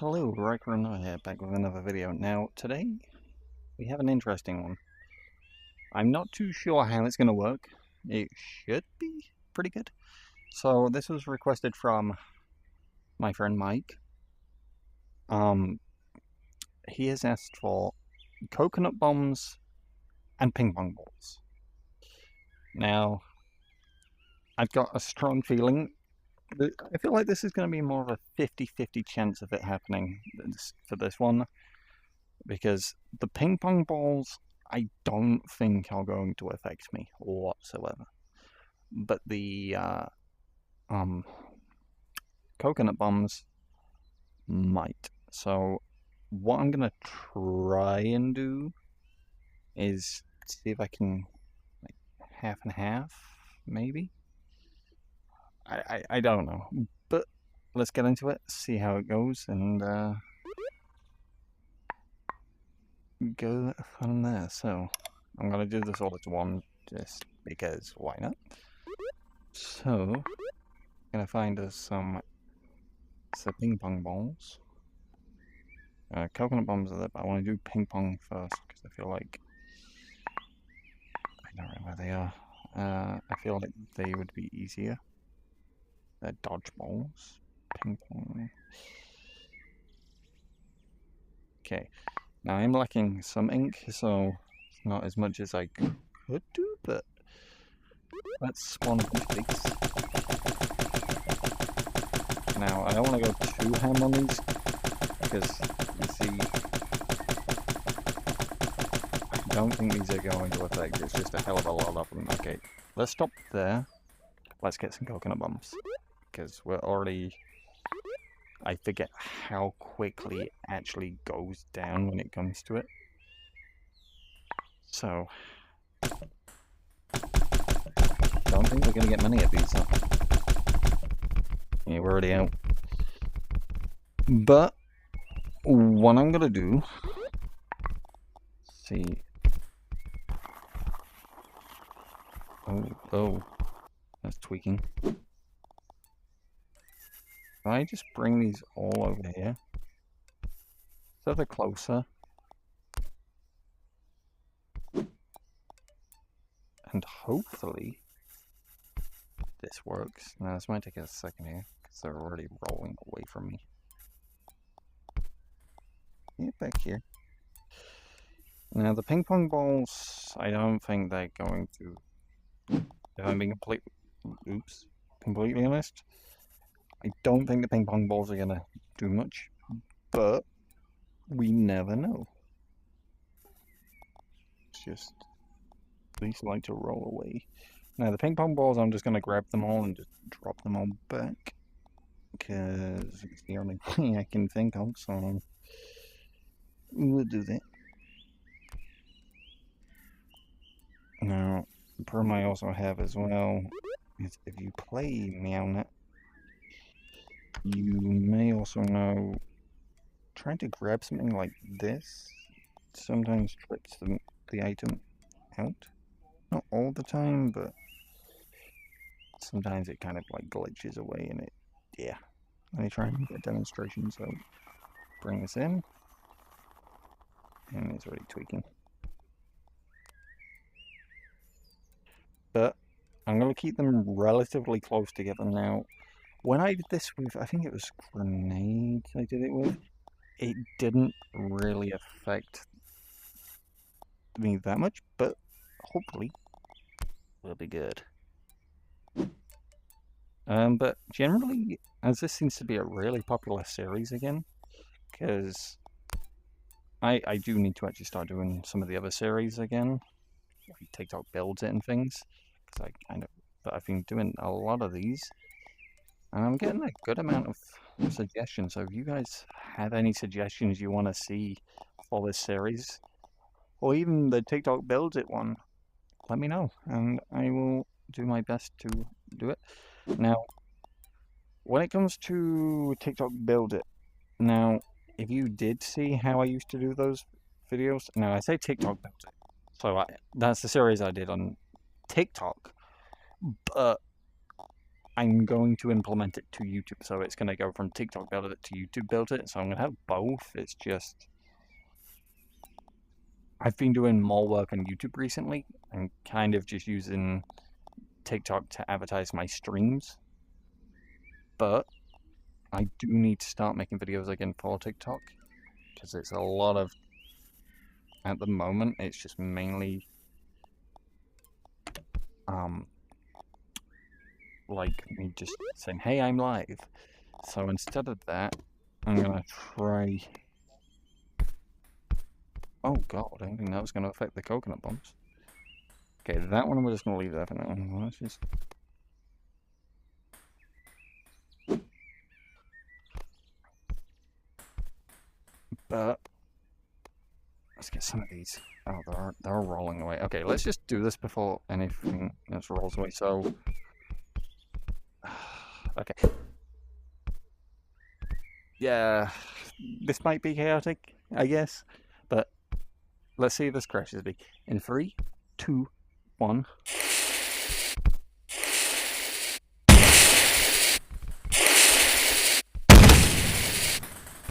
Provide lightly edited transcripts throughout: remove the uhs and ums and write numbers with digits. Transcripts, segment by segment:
Hello, Riker here, back with another video. Now, today, we have an interesting one. I'm not too sure how it's going to work. It should be pretty good. So, this was requested from my friend Mike. He has asked for coconut bombs and ping pong balls. Now, I've got a strong feeling that I feel like this is going to be more of a 50-50 chance of it happening for this one. Because the ping pong balls, I don't think are going to affect me whatsoever. But the coconut bombs might. So what I'm gonna try and do is see if I can like half and half, maybe. I don't know, but let's get into it, see how it goes, and go from there. So I'm gonna do this all at once, just because why not? So gonna find us some ping pong balls. Coconut bombs are there, but I want to do ping pong first because I feel like I don't know where they are. I feel like they would be easier. They're dodgeballs. Ping pong. Okay. Now I'm lacking some ink, so it's not as much as I could do, but let's spawn a bunch of these. Now I don't want to go too ham on these because you see, I don't think these are going to affect. It's just a hell of a lot of them. Okay, let's stop there. Let's get some coconut bombs because we're already. I forget how quickly it actually goes down when it comes to it. So, don't think we're gonna get many of these. Huh? Yeah, we're already out. But what I'm gonna do, see. Oh, that's tweaking. If I just bring these all over here, so they're closer, and hopefully this works. Now this might take a second here because they're already rolling away from me. Get back here. Now the ping pong balls, I don't think they're going to. If I'm being completely honest, I don't think the ping pong balls are gonna do much, but we never know. It's just these like to roll away. Now the ping pong balls, I'm just gonna grab them all and just drop them all back because it's the only way I can think of. So we'll do that. Now, the problem I also have as well is if you play MeowNet, you may also know trying to grab something like this sometimes trips the item out. Not all the time, but sometimes it kind of like glitches away and it, yeah. Let me try and make a demonstration. So bring this in, and it's already tweaking. But I'm going to keep them relatively close together now. When I did this with, I think it was grenades I did it with, it didn't really affect me that much, but hopefully we'll be good. But generally, as this seems to be a really popular series again, because I do need to actually start doing some of the other series again, like TikTok builds it and things, because but I've been doing a lot of these, and I'm getting a good amount of suggestions. So if you guys have any suggestions you want to see for this series, or even the TikTok builds it one, let me know, and I will do my best to do it. Now, when it comes to TikTok build it, now, if you did see how I used to do those videos, now I say TikTok build it, so that's the series I did on TikTok, but I'm going to implement it to YouTube, so it's going to go from TikTok build it to YouTube build it, so I'm going to have both. It's just I've been doing more work on YouTube recently and kind of just using TikTok to advertise my streams, but I do need to start making videos again for TikTok because it's a lot of, at the moment, it's just mainly like me just saying, hey, I'm live. So instead of that, I'm gonna try. Oh god, I didn't think that was gonna affect the coconut bombs. Okay, that one we're just gonna leave there for now. Let's just. But let's get some of these. Oh, they're rolling away. Okay, let's just do this before anything else rolls away. So, okay. Yeah, this might be chaotic, I guess, but let's see if this crashes me. In 3, 2, 1.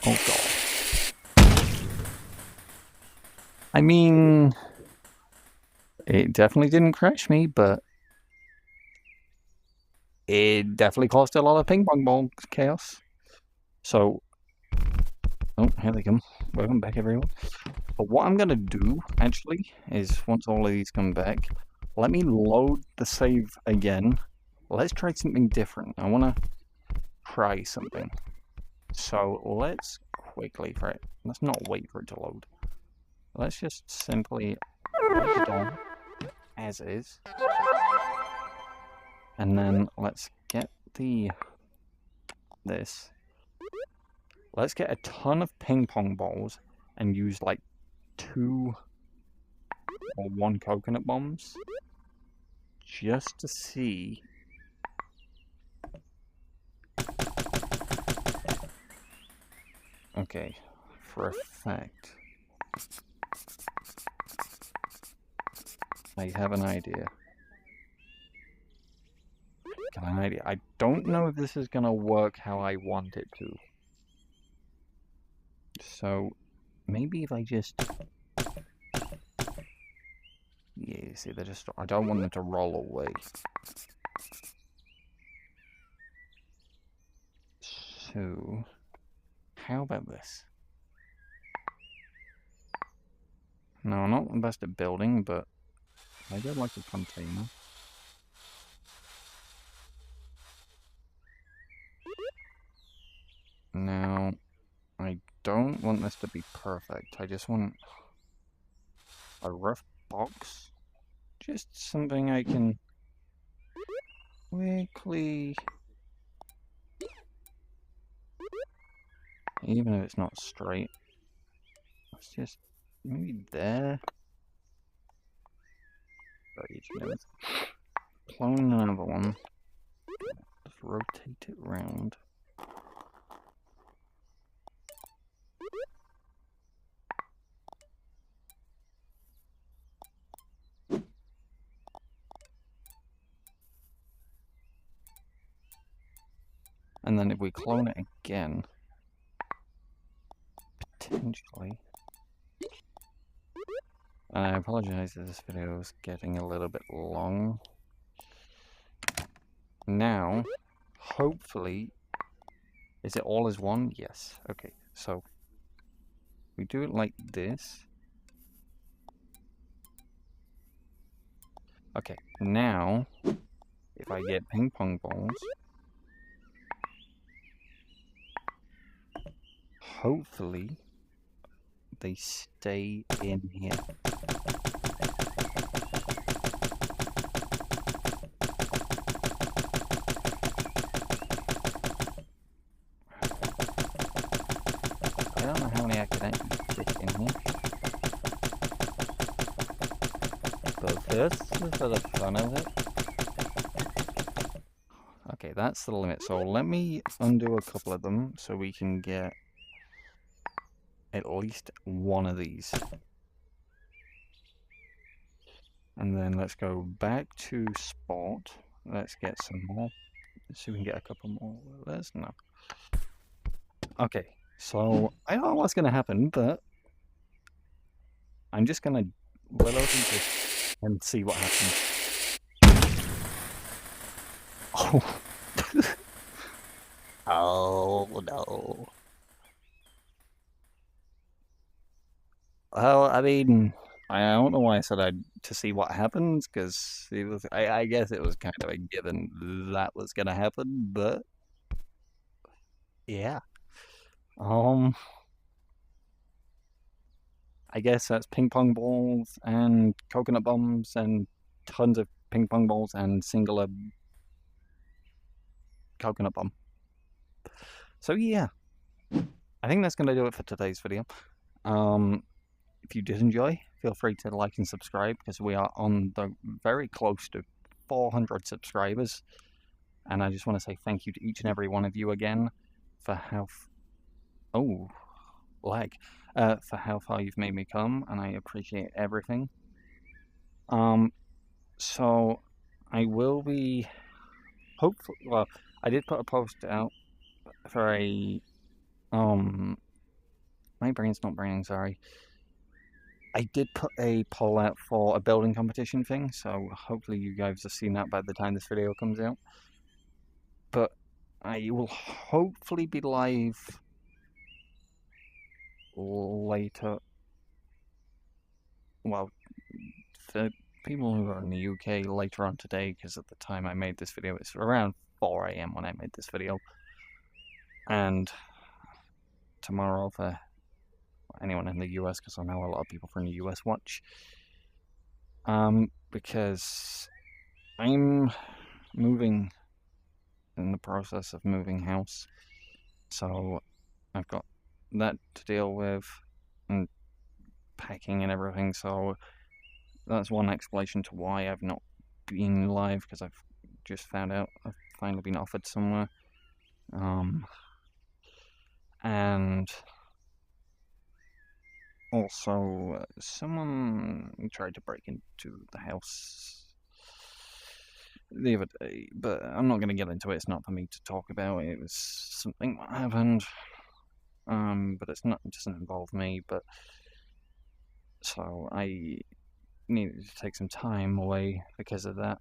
Oh god. I mean, it definitely didn't crash me, but it definitely caused a lot of ping pong ball chaos. So, oh, here they come. Welcome back, everyone. But what I'm gonna do, actually, is once all of these come back, let me load the save again. Let's try something different. I want to try something. So let's quickly, let's not wait for it to load. Let's just simply leave it on as is. And then let's get this. Let's get a ton of ping pong balls and use like 2 or 1 coconut bombs just to see. Okay, for a fact, I have an idea. Got an idea. I don't know if this is gonna work how I want it to. So maybe if I just, yeah, see, they're just, I don't want them to roll away. So how about this? No, I'm not the best at building, but I do like a container. Now, I don't want this to be perfect. I just want a rough box. Just something I can quickly, even if it's not straight. Let's just maybe there. Clone another one. Just rotate it round. And then if we clone it again, potentially. And I apologize if this video is getting a little bit long. Now, hopefully, is it all as one? Yes. Okay, so we do it like this. Okay, now, if I get ping pong balls, hopefully they stay in here. I don't know how many I could actually fit in here. But just for the fun of it. Okay, that's the limit. So let me undo a couple of them so we can get at least one of these. And then let's go back to sport. Let's get some more so we can get a couple more letters. No. Okay, so I don't know what's gonna happen, but I'm just gonna let out this and see what happens. Oh. Oh no. Well, I mean, I don't know why I said I'd to see what happens, because it was. I guess it was kind of a given that was gonna happen, but yeah. Um, I guess that's ping pong balls and coconut bombs and tons of ping pong balls and singular coconut bomb. So yeah, I think that's gonna do it for today's video. Um, if you did enjoy, feel free to like and subscribe, because we are on the very close to 400 subscribers. And I just want to say thank you to each and every one of you again for how oh lag for how far you've made me come, and I appreciate everything. Um, so I will be hopefully. Well, I did put a post out for a my brain's not braining. Sorry. I did put a poll out for a building competition thing, so hopefully you guys have seen that by the time this video comes out. But I will hopefully be live later. Well, for people who are in the UK, later on today, because at the time I made this video, it's around 4 AM when I made this video. And tomorrow for anyone in the US, because I know a lot of people from the US watch. Because I'm moving, in the process of moving house, so I've got that to deal with, and packing and everything, so that's one explanation to why I've not been live, because I've just found out I've finally been offered somewhere. And also, someone tried to break into the house the other day, but I'm not going to get into it. It's not for me to talk about. It was something that happened, but it doesn't involve me. But so I needed to take some time away because of that,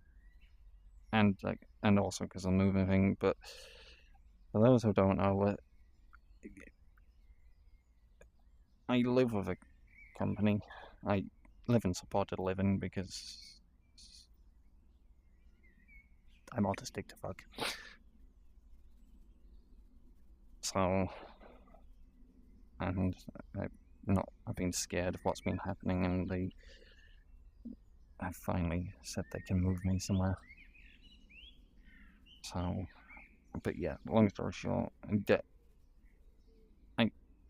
and also because of the moving thing. But for those who don't know, I live with a company. I live in supported living because I'm autistic to fuck. So, and I've been scared of what's been happening, and they have finally said they can move me somewhere. So, but yeah, long story short,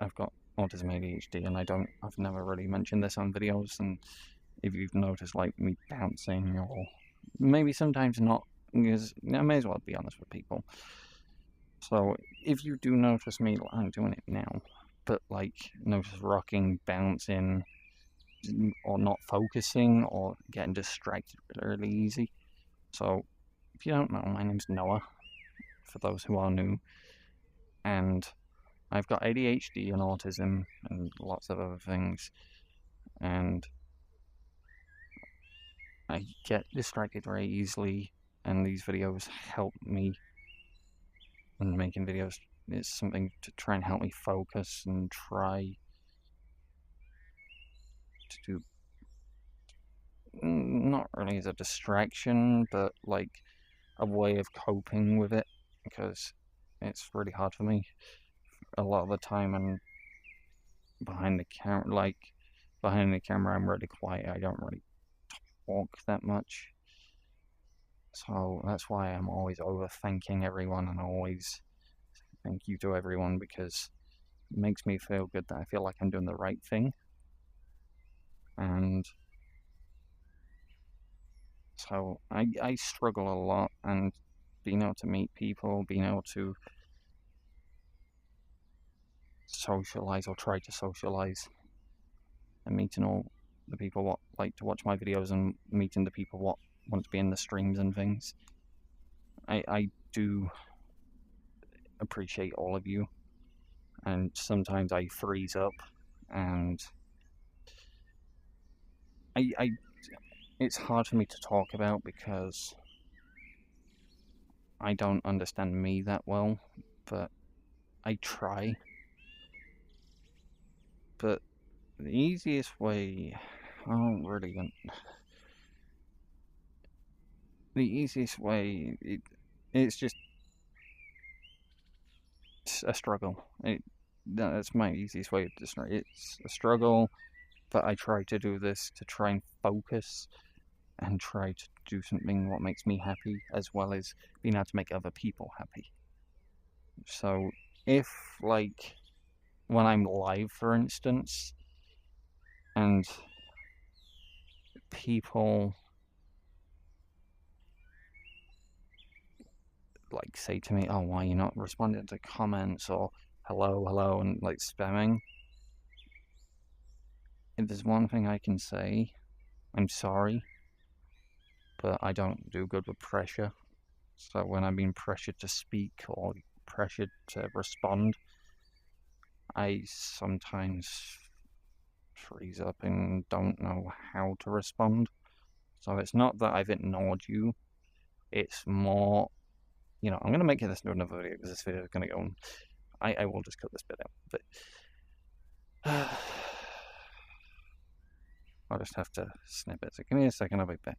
I've got autism ADHD, and I've never really mentioned this on videos, and if you've noticed, like, me bouncing, or maybe sometimes not, because I may as well be honest with people. So, if you do notice me, I'm doing it now, but, like, notice rocking, bouncing, or not focusing, or getting distracted really easy. So, if you don't know, my name's Noah, for those who are new, and I've got ADHD and autism and lots of other things, and I get distracted very easily, and these videos help me, and making videos is something to try and help me focus and try to do, not really as a distraction, but like a way of coping with it, because it's really hard for me a lot of the time, and behind the camera I'm really quiet. I don't really talk that much, so that's why I'm always overthanking everyone, and always thank you to everyone, because it makes me feel good that I feel like I'm doing the right thing. And so I struggle a lot, and being able to meet people, being able to socialize, or try to socialize, and meeting all the people what like to watch my videos, and meeting the people what want to be in the streams and things. I do appreciate all of you, and sometimes I freeze up, and it's hard for me to talk about because I don't understand me that well, but I try. But the easiest way, I don't really. The easiest way, it's just a struggle. That's my easiest way of describing it. It's a struggle, but I try to do this to try and focus and try to do something what makes me happy, as well as being able to make other people happy. So if, like, when I'm live, for instance, and people like say to me, "Oh, why are you not responding to comments?" or "Hello, hello," and like spamming, if there's one thing I can say, I'm sorry, but I don't do good with pressure. So when I'm being pressured to speak or pressured to respond, I sometimes freeze up and don't know how to respond. So it's not that I've ignored you, it's more, I'm going to make this into another video because this video is going to go on. I will just cut this bit out, but I'll just have to snip it. So give me a second, I'll be back.